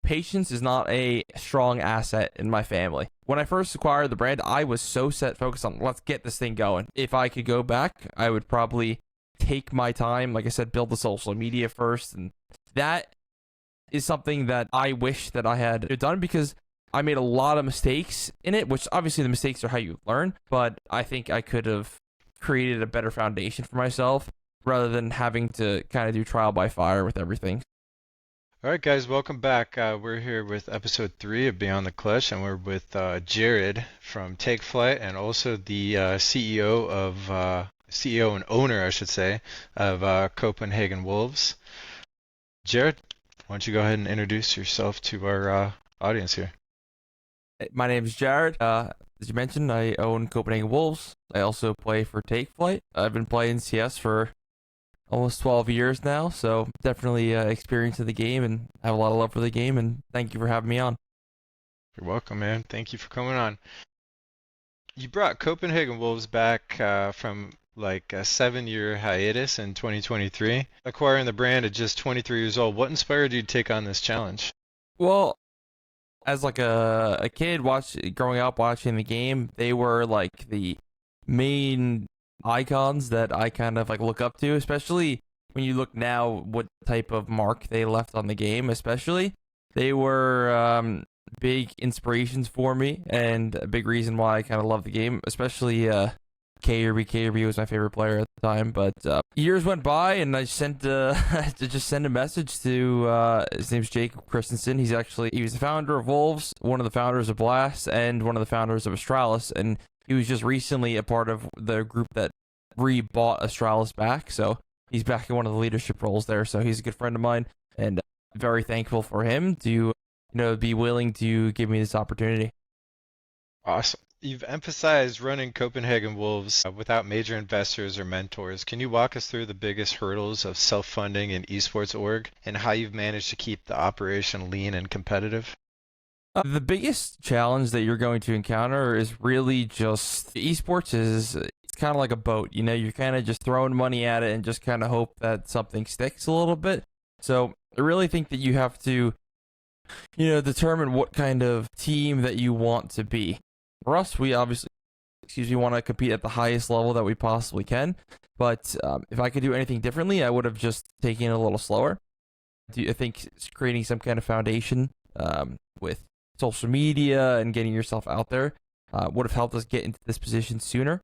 patience is not a strong asset in my family. When I first acquired the brand, I was so focused on let's get this thing going. If I could go back, I would probably take my time, like I said, build the social media first, and that is something that I wish that I had done, because I made a lot of mistakes in it, which obviously the mistakes are how you learn, but I think I could have created a better foundation for myself rather than having to kind of do trial by fire with everything. All right, guys, welcome back. We're here with episode 3 of Beyond the Clutch, and we're with Jared from Take Flyte, and also the CEO and owner, I should say, of Copenhagen Wolves. Jared, why don't you go ahead and introduce yourself to our audience here? My name is Jared. As you mentioned, I own Copenhagen Wolves. I also play for Take Flyte. I've been playing CS for almost 12 years now, so definitely experience in the game and have a lot of love for the game, and thank you for having me on. You're welcome, man. Thank you for coming on. You brought Copenhagen Wolves back from like a 7-year hiatus in 2023, acquiring the brand at just 23 years old. What inspired you to take on this challenge? Well, as like a kid growing up watching the game, they were like the main icons that I kind of like look up to, especially when you look now what type of mark they left on the game. Especially they were big inspirations for me and a big reason why I kind of love the game, especially KRB was my favorite player at the time. But years went by and I sent to just send a message to his name's Jacob Christensen. He was the founder of Wolves, one of the founders of Blast, and one of the founders of Astralis, and he was just recently a part of the group that re-bought Astralis back, so he's back in one of the leadership roles there. So he's a good friend of mine, and very thankful for him to, be willing to give me this opportunity. Awesome. You've emphasized running Copenhagen Wolves without major investors or mentors. Can you walk us through the biggest hurdles of self-funding in esports org and how you've managed to keep the operation lean and competitive? The biggest challenge that you're going to encounter is really just esports it's kind of like a boat. You're kind of just throwing money at it and just kind of hope that something sticks a little bit. So I really think that you have to, determine what kind of team that you want to be. For us, we obviously, want to compete at the highest level that we possibly can. But if I could do anything differently, I would have just taken it a little slower. I think creating some kind of foundation with social media and getting yourself out there would have helped us get into this position sooner,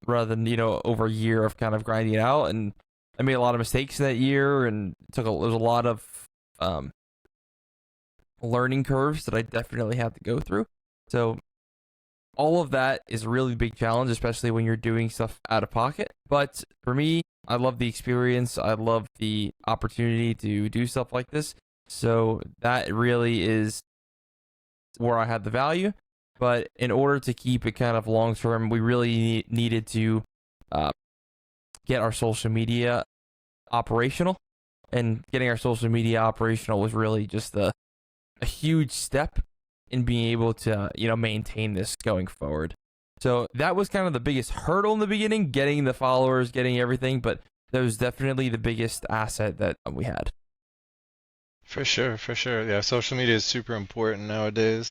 rather than over a year of kind of grinding it out. And I made a lot of mistakes that year, and there's a lot of learning curves that I definitely had to go through. So all of that is a really big challenge, especially when you're doing stuff out of pocket. But for me, I love the experience. I love the opportunity to do stuff like this. So that really is where I had the value. But in order to keep it kind of long term, we really needed to get our social media operational. And getting our social media operational was really just a huge step in being able to, maintain this going forward. So that was kind of the biggest hurdle in the beginning, getting the followers, getting everything. But that was definitely the biggest asset that we had. For sure. Yeah, social media is super important nowadays.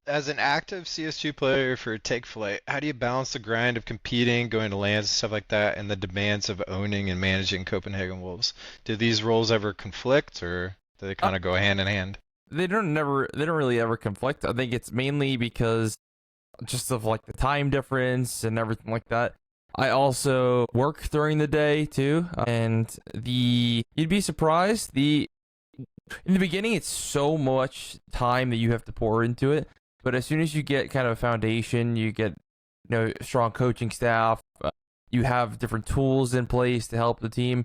As an active CS2 player for Take Flyte, how do you balance the grind of competing, going to LANs and stuff like that, and the demands of owning and managing Copenhagen Wolves? Do these roles ever conflict, or do they kind of go hand in hand? They don't really ever conflict. I think it's mainly because just of like the time difference and everything like that. I also work during the day too, and you'd be surprised. In the beginning, it's so much time that you have to pour into it. But as soon as you get kind of a foundation, you get strong coaching staff, you have different tools in place to help the team.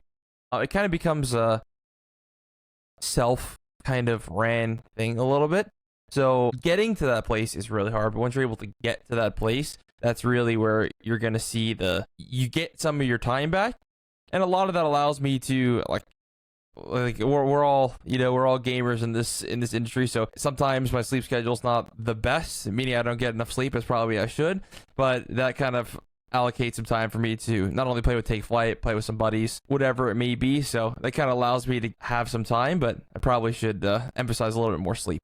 It kind of becomes a self kind of ran thing a little bit. So getting to that place is really hard. But once you're able to get to that place, that's really where you're gonna see you get some of your time back, and a lot of that allows me to like we're all gamers in this industry, so sometimes my sleep schedule's not the best, meaning I don't get enough sleep as probably I should, but that kind of allocate some time for me to not only play with Take Flight, play with some buddies, whatever it may be. So that kind of allows me to have some time, but I probably should emphasize a little bit more sleep.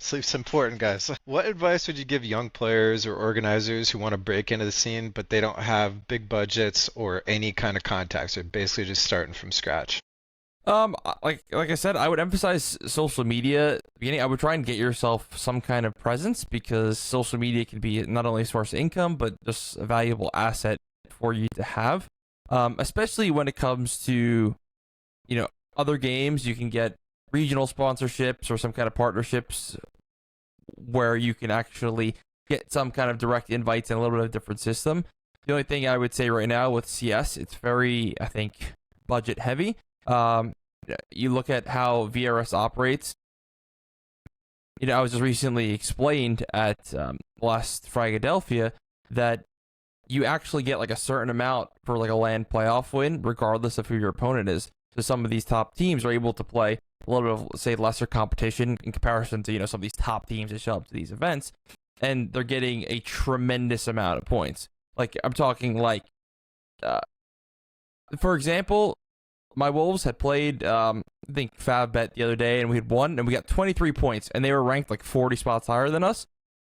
Sleep's important, guys. What advice would you give young players or organizers who want to break into the scene, but they don't have big budgets or any kind of contacts? They're basically just starting from scratch. Like I said, I would emphasize social media. At the beginning, I would try and get yourself some kind of presence, because social media can be not only a source of income, but just a valuable asset for you to have. Especially when it comes to, other games, you can get regional sponsorships or some kind of partnerships where you can actually get some kind of direct invites in a little bit of a different system. The only thing I would say right now with CS, it's very, I think, budget heavy. You look at how VRS operates. I was just recently explained at last Philadelphia that you actually get like a certain amount for like a LAN playoff win, regardless of who your opponent is. So some of these top teams are able to play a little bit of, say, lesser competition in comparison to, some of these top teams that show up to these events, and they're getting a tremendous amount of points. Like, I'm talking like, for example, my Wolves had played, I think, Favbet the other day, and we had won, and we got 23 points, and they were ranked like 40 spots higher than us.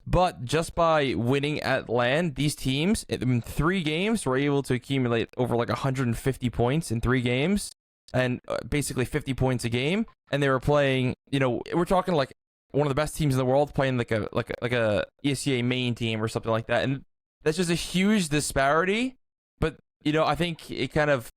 But just by winning at LAN, these teams, in 3 games, were able to accumulate over like 150 points in 3 games, and basically 50 points a game. And they were playing, we're talking like one of the best teams in the world playing like a ESEA main team or something like that. And that's just a huge disparity. But, I think it kind of,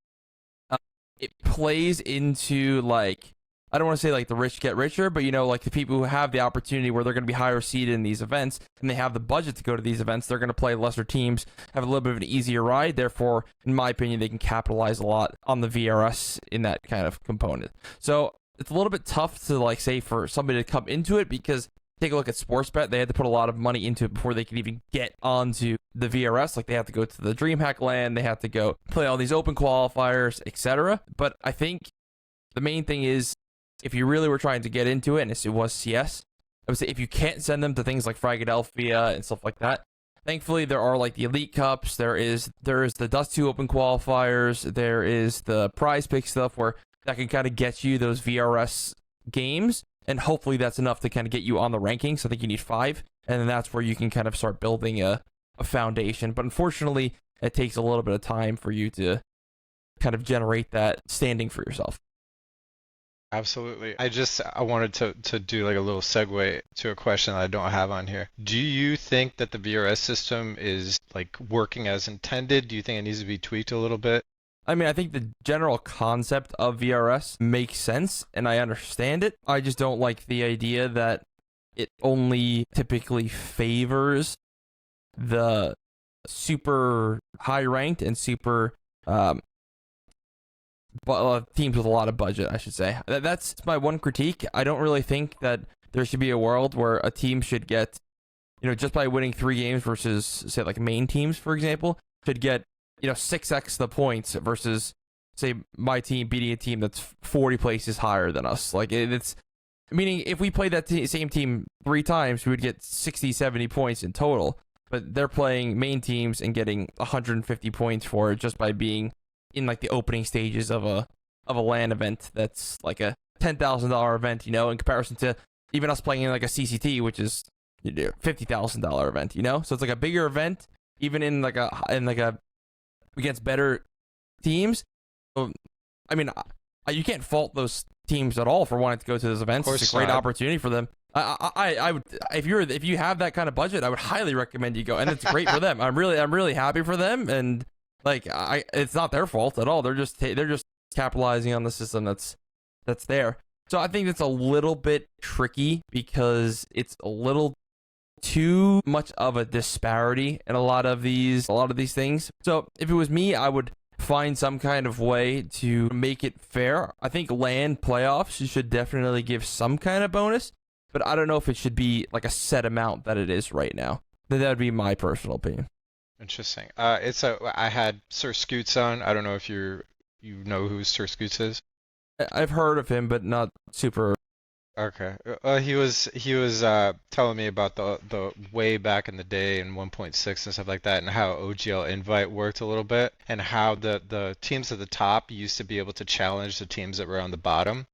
it plays into like, I don't want to say like the rich get richer, but like the people who have the opportunity where they're going to be higher seeded in these events and they have the budget to go to these events, they're going to play lesser teams, have a little bit of an easier ride. Therefore, in my opinion, they can capitalize a lot on the VRS in that kind of component. So it's a little bit tough to like say for somebody to come into it, because take a look at Sportsbet. They had to put a lot of money into it before they could even get onto the VRS. Like, they had to go to the DreamHack LAN, they had to go play all these open qualifiers, etc. But I think the main thing is, if you really were trying to get into it, and it was CS, I would say if you can't send them to things like Philadelphia and stuff like that, thankfully there are like the Elite Cups, there is the Dust 2 open qualifiers, there is the prize pick stuff where that can kind of get you those VRS games, and hopefully that's enough to kind of get you on the rankings. I think you need 5, and then that's where you can kind of start building a foundation. But unfortunately, it takes a little bit of time for you to kind of generate that standing for yourself. Absolutely. I wanted to do like a little segue to a question that I don't have on here. Do you think that the VRS system is like working as intended? Do you think it needs to be tweaked a little bit? I mean, I think the general concept of VRS makes sense, and I understand it. I just don't like the idea that it only typically favors the super high ranked and super teams with a lot of budget, I should say. That's my one critique. I don't really think that there should be a world where a team should get, just by winning 3 games versus, say, like main teams, for example, should get, 6x the points versus, say, my team beating a team that's 40 places higher than us. Like, it's meaning if we played that same team 3 times, we would get 60, 70 points in total. But they're playing main teams and getting 150 points for it just by being in like the opening stages of a LAN event that's like a $10,000 event, in comparison to even us playing in like a CCT, which is $50,000 event, So it's like a bigger event, even in like a against better teams. So, I mean, you can't fault those teams at all for wanting to go to those events. It's a great opportunity for them. I would, if you have that kind of budget, I would highly recommend you go, and it's great for them. I'm really happy for them, and like, it's not their fault at all. They're just capitalizing on the system that's there. So I think that's a little bit tricky, because it's a little too much of a disparity in a lot of these things. So if it was me, I would find some kind of way to make it fair. I think LAN playoffs should definitely give some kind of bonus, but I don't know if it should be like a set amount that it is right now. That would be my personal opinion. Interesting. I had Sir Scoots on. I don't know if you know who Sir Scoots is. I've heard of him, but not super. Okay. He was telling me about the way back in the day in 1.6 and stuff like that, and how OGL Invite worked a little bit, and how the teams at the top used to be able to challenge the teams that were on the bottom.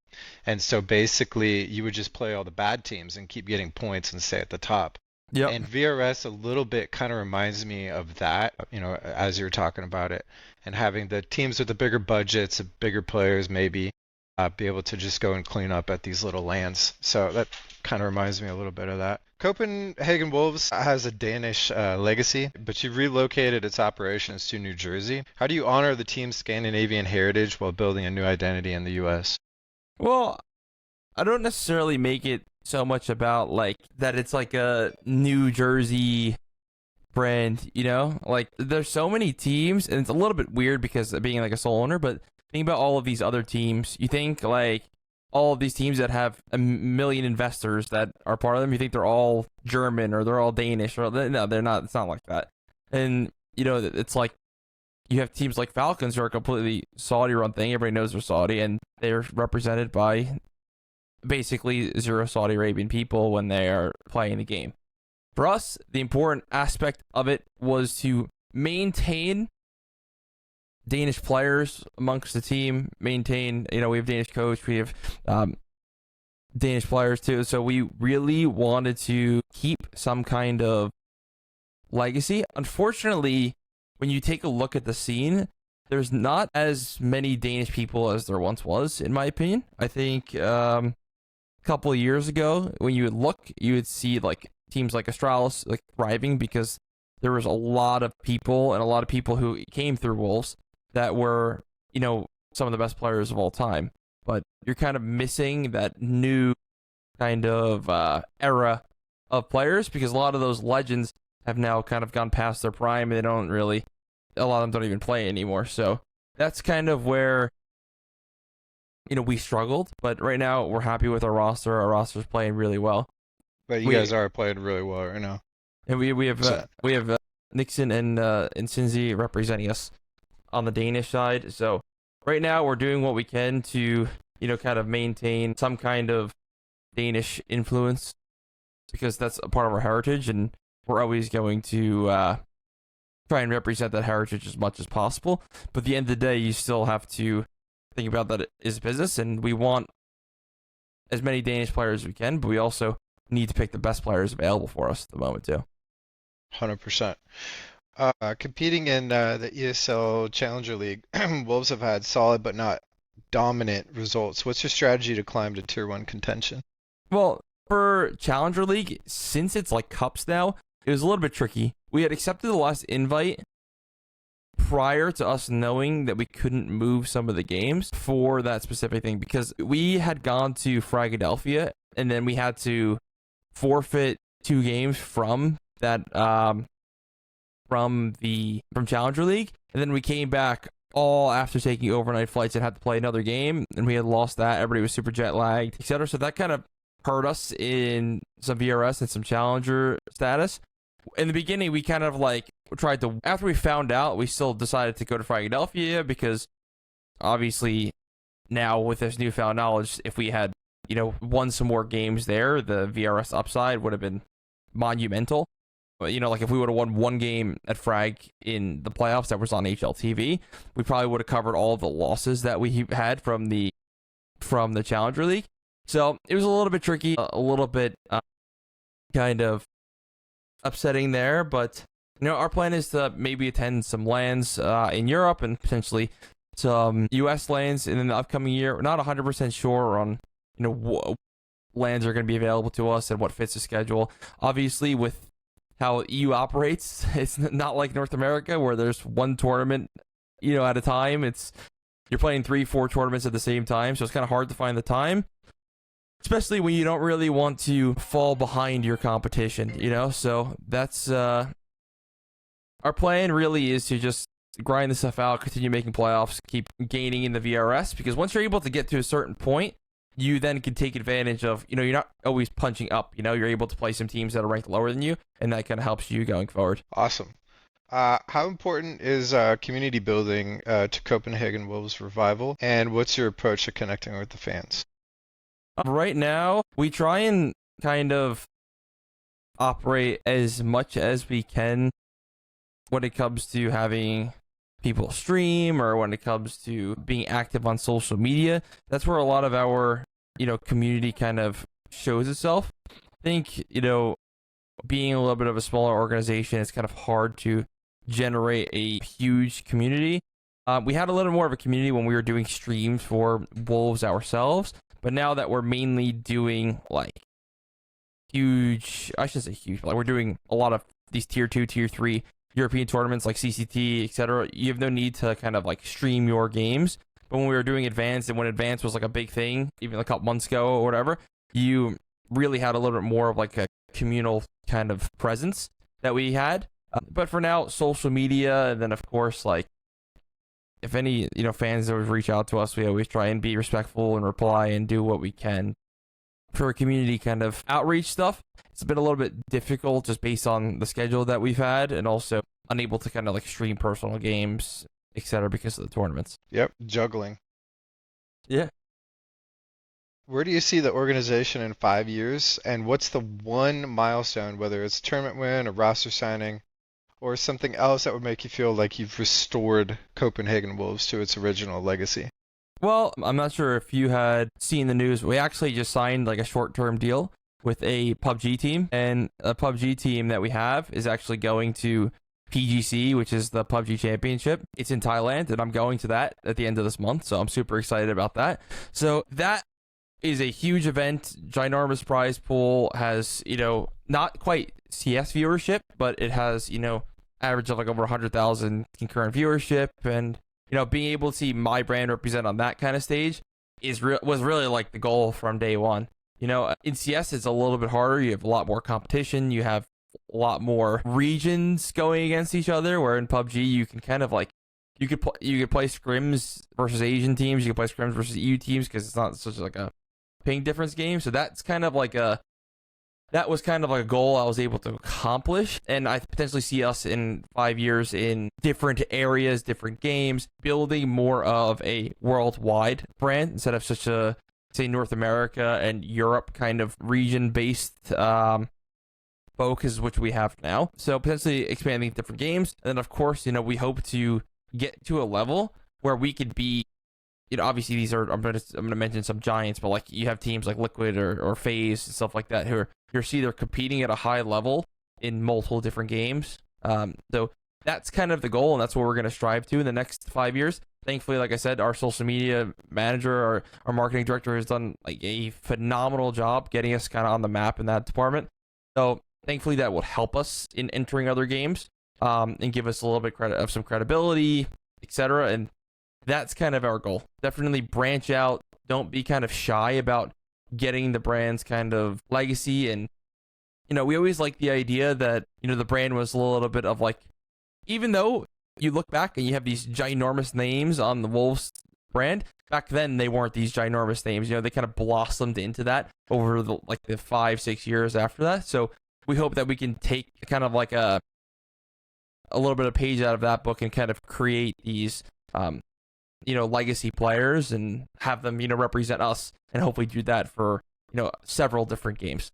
And so basically, you would just play all the bad teams and keep getting points and stay at the top. Yep. And VRS a little bit kind of reminds me of that, as you were talking about it, and having the teams with the bigger budgets, the bigger players maybe, be able to just go and clean up at these little lands. So that kind of reminds me a little bit of that. Copenhagen Wolves has a Danish legacy, but you relocated its operations to New Jersey. How do you honor the team's Scandinavian heritage while building a new identity in the US? Well, I don't necessarily make it so much about like that it's like a New Jersey brand, you know? Like there's so many teams and it's a little bit weird because of being like a sole owner, but think about all of these other teams. You think like all of these teams that have a million investors that are part of them, you think they're all German or they're all Danish or no, they're not. It's not like that. And it's like you have teams like Falcons who are a completely Saudi run thing. Everybody knows they're Saudi and they're represented by basically zero Saudi Arabian people when they are playing the game. For us, the important aspect of it was to maintain Danish players amongst the team, maintain, we have Danish coach, we have Danish players too. So we really wanted to keep some kind of legacy. Unfortunately, when you take a look at the scene, there's not as many Danish people as there once was, in my opinion. I think a couple of years ago, when you would look, you would see like teams like Astralis like thriving because there was a lot of people and a lot of people who came through Wolves that were, some of the best players of all time. But you're kind of missing that new kind of era of players because a lot of those legends have now kind of gone past their prime and a lot of them don't even play anymore. So that's kind of where, we struggled. But right now we're happy with our roster. Our roster's playing really well. But you guys are playing really well right now. And we have Nixon and Cinzy representing us on the Danish side. So right now we're doing what we can to, kind of maintain some kind of Danish influence because that's a part of our heritage and we're always going to try and represent that heritage as much as possible. But at the end of the day, you still have to think about that it is business and we want as many Danish players as we can, but we also need to pick the best players available for us at the moment too. 100%. Competing in the ESL Challenger League, Wolves have had solid but not dominant results. What's your strategy to climb to Tier 1 contention? Well, for Challenger League, since it's like cups now, it was a little bit tricky. We had accepted the last invite prior to us knowing that we couldn't move some of the games for that specific thing because we had gone to Philadelphia and then we had to forfeit 2 games from that from Challenger League, and then we came back all after taking overnight flights and had to play another game, and we had lost that. Everybody was super jet lagged, etc. So that kind of hurt us in some VRS and some Challenger status. In the beginning, we kind of like tried to. After we found out, we still decided to go to Philadelphia because obviously now with this newfound knowledge, if we had won some more games there, the VRS upside would have been monumental. But, like if we would have won one game at Frag in the playoffs that was on HLTV, we probably would have covered all the losses that we had from the Challenger League. So it was a little bit tricky, a little bit kind of upsetting there. But our plan is to maybe attend some lands in Europe and potentially some US lands in the upcoming year. We're not 100% sure on what lands are going to be available to us and what fits the schedule. Obviously, with how EU operates, it's not like North America where there's one tournament, at a time. You're playing 3-4 tournaments at the same time, so it's kind of hard to find the time, especially when you don't really want to fall behind your competition, So that's our plan. Really is to just grind this stuff out, continue making playoffs, keep gaining in the VRS, because once you're able to get to a certain point, you then can take advantage of, you're not always punching up, you're able to play some teams that are ranked lower than you, and that kind of helps you going forward. Awesome. How important is community building to Copenhagen Wolves revival, and what's your approach to connecting with the fans? Right now, we try and kind of operate as much as we can when it comes to having people stream or when it comes to being active on social media. That's where a lot of our, community kind of shows itself. I think, being a little bit of a smaller organization, it's kind of hard to generate a huge community. We had a little more of a community when we were doing streams for Wolves ourselves, but now that we're mainly doing like huge, I shouldn't say huge, but like we're doing a lot of these tier 2, tier 3 European tournaments like CCT, etc. You have no need to kind of like stream your games. But when we were doing advanced, and when advanced was like a big thing, even a couple months ago or whatever, you really had a little bit more of like a communal kind of presence that we had. But for now, social media, and then of course, like if any fans always reach out to us, we always try and be respectful and reply and do what we can for community kind of outreach stuff. It's been a little bit difficult just based on the schedule that we've had, and also unable to kind of like stream personal games, etc., because of the tournaments. Yep, juggling. Yeah. Where do you see the organization in 5 years, and what's the one milestone, whether it's a tournament win, a roster signing, or something else that would make you feel like you've restored Copenhagen Wolves to its original legacy? Well, I'm not sure if you had seen the news. We actually just signed like a short-term deal with a PUBG team, and a PUBG team that we have is actually going to PGC, which is the PUBG Championship. It's in Thailand, and I'm going to that at the end of this month, so I'm super excited about that. So that is a huge event, ginormous prize pool, has, not quite CS viewership, but it has, average of like over 100,000 concurrent viewership, and being able to see my brand represent on that kind of stage was really like the goal from day one. In CS it's a little bit harder. You have a lot more competition. You have a lot more regions going against each other. Where in PUBG you can kind of like you could play scrims versus Asian teams. You could play scrims versus EU teams because it's not such like a ping difference game. So that's kind of like that was kind of like a goal I was able to accomplish, and I potentially see us in 5 years in different areas, different games, building more of a worldwide brand instead of such a, say, North America and Europe kind of region-based focus, which we have now. So potentially expanding different games, and then of course, we hope to get to a level where we could be. Obviously these are I'm gonna mention some giants, but like you have teams like Liquid or FaZe and stuff like that who are you're see they're competing at a high level in multiple different games. So that's kind of the goal, and that's what we're gonna strive to in the next 5 years. Thankfully, like I said, our social media manager, our marketing director has done like a phenomenal job getting us kind of on the map in that department. So thankfully that will help us in entering other games, and give us a little bit of some credibility, etc. And that's kind of our goal. Definitely branch out. Don't be kind of shy about getting the brand's kind of legacy. And, we always like the idea that, the brand was a little bit of like, even though you look back and you have these ginormous names on the Wolves brand, back then they weren't these ginormous names. They kind of blossomed into that over the 5-6 years after that. So we hope that we can take kind of like a little bit of page out of that book and kind of create these, legacy players and have them, represent us, and hopefully do that for, several different games.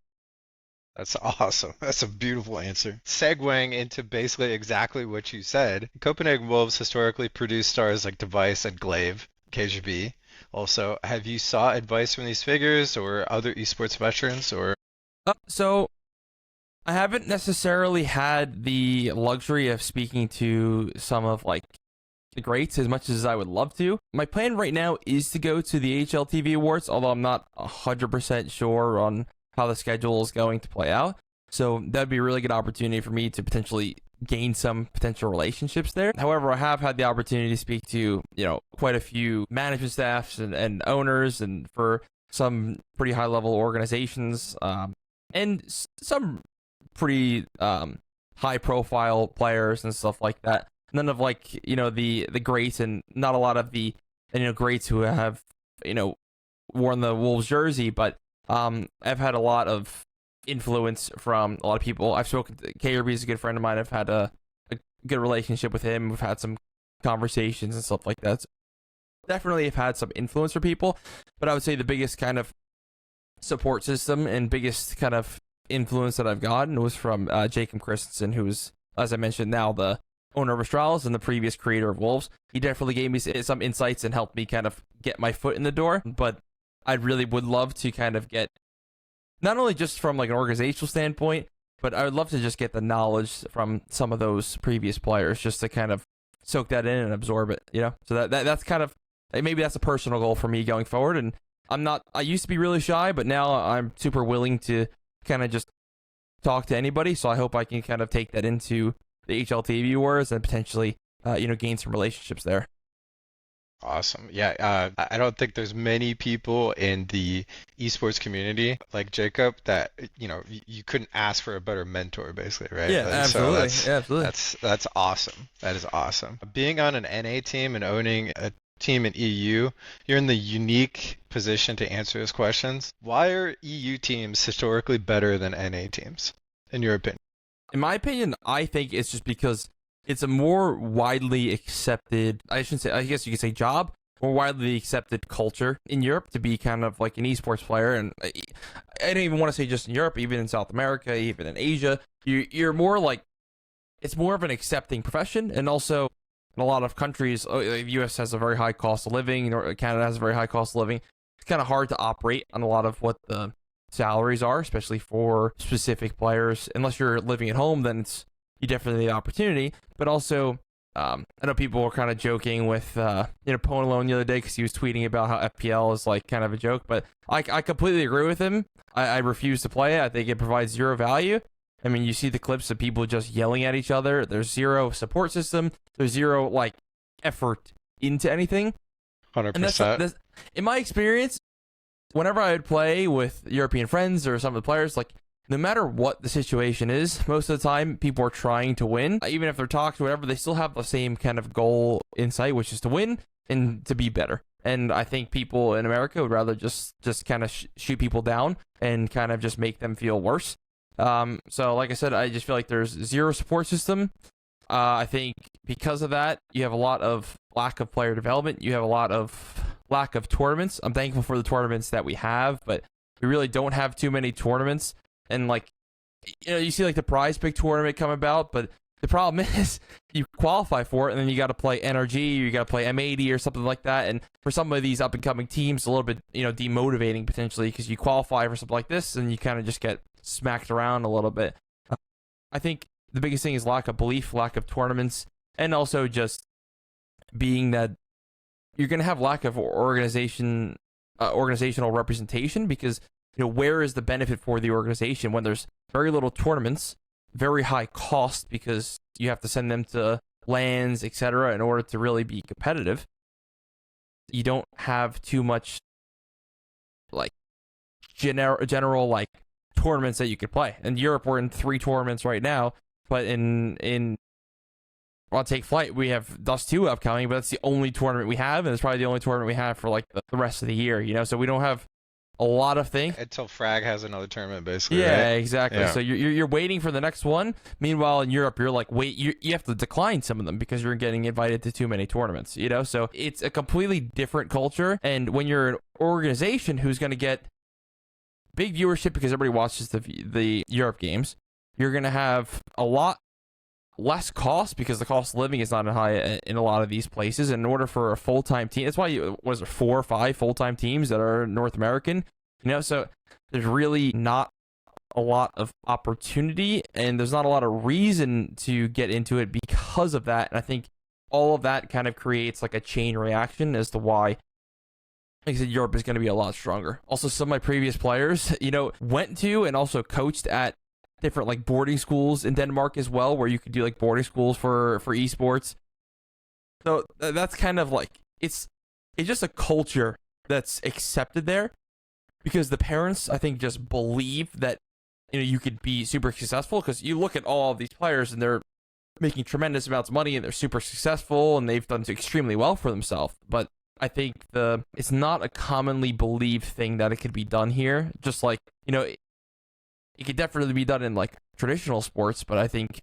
That's awesome. That's a beautiful answer. Segueing into basically exactly what you said, Copenhagen Wolves historically produced stars like Device and Glaive, KGB. Also, have you sought advice from these figures or other esports veterans, or? So I haven't necessarily had the luxury of speaking to some of like the greats as much as I would love to. My plan right now is to go to the HLTV Awards, although I'm not 100% sure on how the schedule is going to play out. So that'd be a really good opportunity for me to potentially gain some potential relationships there. However, I have had the opportunity to speak to, quite a few management staffs and owners, and for some pretty high level organizations, and some pretty high profile players and stuff like that. None of like, the greats, and not a lot of the, greats who have, worn the Wolves jersey, but I've had a lot of influence from a lot of people. I've spoken to KRB is a good friend of mine. I've had a good relationship with him. We've had some conversations and stuff like that. So definitely have had some influence for people, but I would say the biggest kind of support system and biggest kind of influence that I've gotten was from Jacob Christensen, who's, as I mentioned, now the owner of Astralis and the previous creator of Wolves. He definitely gave me some insights and helped me kind of get my foot in the door. But I really would love to kind of get, not only just from like an organizational standpoint, but I would love to just get the knowledge from some of those previous players just to kind of soak that in and absorb it, you know? So that's kind of, maybe that's a personal goal for me going forward. And I used to be really shy, but now I'm super willing to kind of just talk to anybody. So I hope I can kind of take that into the HLTV wars and potentially, gain some relationships there. Awesome. Yeah, I don't think there's many people in the esports community like Jacob that, you couldn't ask for a better mentor, basically, right? Yeah, Like, absolutely. So Absolutely. that's awesome. That is awesome. Being on an NA team and owning a team in EU, you're in the unique position to answer those questions. Why are EU teams historically better than NA teams, in your opinion? In my opinion, I think it's just because it's a more widely accepted, I guess you could say job, more widely accepted culture in Europe to be kind of like an esports player. And I don't even want to say just in Europe, even in South America, even in Asia, you're more like, it's more of an accepting profession. And also in a lot of countries, the US has a very high cost of living, Canada has a very high cost of living. It's kind of hard to operate on a lot of what the salaries are, especially for specific players. Unless you're living at home, then you definitely have the opportunity. But also, I know people were kind of joking with, Ponalone the other day because he was tweeting about how FPL is like kind of a joke. But I completely agree with him. I refuse to play it. I think it provides zero value. I mean, you see the clips of people just yelling at each other. There's zero support system. There's zero like effort into anything. 100%. And in my experience, whenever I would play with European friends or some of the players, like, no matter what the situation is, most of the time people are trying to win. Even if they're toxic or whatever, they still have the same kind of goal in sight, which is to win and to be better. And I think people in America would rather just kind of shoot people down and kind of just make them feel worse. So like I said, I just feel like there's zero support system. I think because of that, you have a lot of lack of player development. You have a lot of lack of tournaments. I'm thankful for the tournaments that we have, but we really don't have too many tournaments. And like, you see like the prize pick tournament come about, but the problem is you qualify for it and then you got to play NRG, or you got to play M80 or something like that. And for some of these up and coming teams, a little bit, demotivating potentially, because you qualify for something like this and you kind of just get smacked around a little bit. I think the biggest thing is lack of belief, lack of tournaments, and also just being that you're going to have lack of organizational representation, because where is the benefit for the organization when there's very little tournaments, very high cost because you have to send them to LANs, etc., in order to really be competitive. You don't have too much like general like tournaments that you could play. In Europe, we're in 3 tournaments right now, but on Take Flight, we have Dust 2 upcoming, but that's the only tournament we have, and it's probably the only tournament we have for like the rest of the year, so we don't have a lot of things until Frag has another tournament, basically. Yeah, right? exactly. Yeah. So you're waiting for the next one. Meanwhile, in Europe, you're like, you have to decline some of them because you're getting invited to too many tournaments. So it's a completely different culture. And when you're an organization who's going to get big viewership because everybody watches the Europe games, you're going to have a lot less cost because the cost of living is not high in a lot of these places. And in order for a full-time team, that's why was there 4 or 5 full-time teams that are North American, so there's really not a lot of opportunity and there's not a lot of reason to get into it because of that. And I think all of that kind of creates like a chain reaction as to why, like I said, Europe is going to be a lot stronger. Also, some of my previous players, went to and also coached at different like boarding schools in Denmark as well, where you could do like boarding schools for esports. So that's kind of like, it's just a culture that's accepted there because the parents, I think, just believe that you could be super successful, because you look at all of these players and they're making tremendous amounts of money and they're super successful and they've done extremely well for themselves. But I think it's not a commonly believed thing that it could be done here. Just like, it could definitely be done in like traditional sports, but I think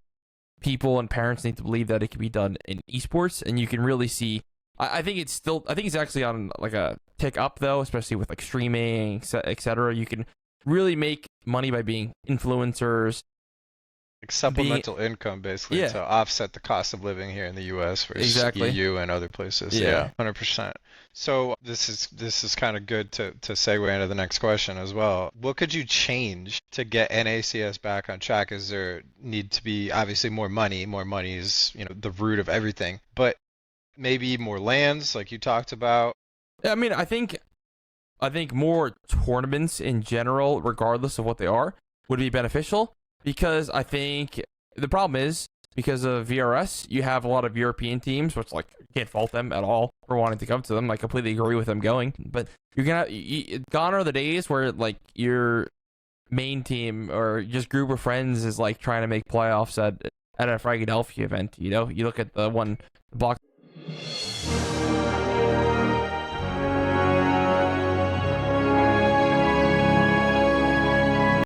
people and parents need to believe that it can be done in esports. And you can really see, I think it's actually on like a tick up though, especially with like streaming, etc. You can really make money by being influencers. Like supplemental income basically Yeah. to offset the cost of living here in the US versus Exactly. EU and other places. Yeah. 100%. So this is kind of good to segue into the next question as well. What could you change to get NACS back on track? Is there need to be obviously more money? More money is, the root of everything. But maybe more lands like you talked about. Yeah, I mean, I think more tournaments in general, regardless of what they are, would be beneficial, because I think the problem is because of VRS, you have a lot of European teams, which like you can't fault them at all for wanting to come to them. I completely agree with them going, but gone are the days where like your main team or just group of friends is like trying to make playoffs at a Philadelphia event. You know, you look at the one box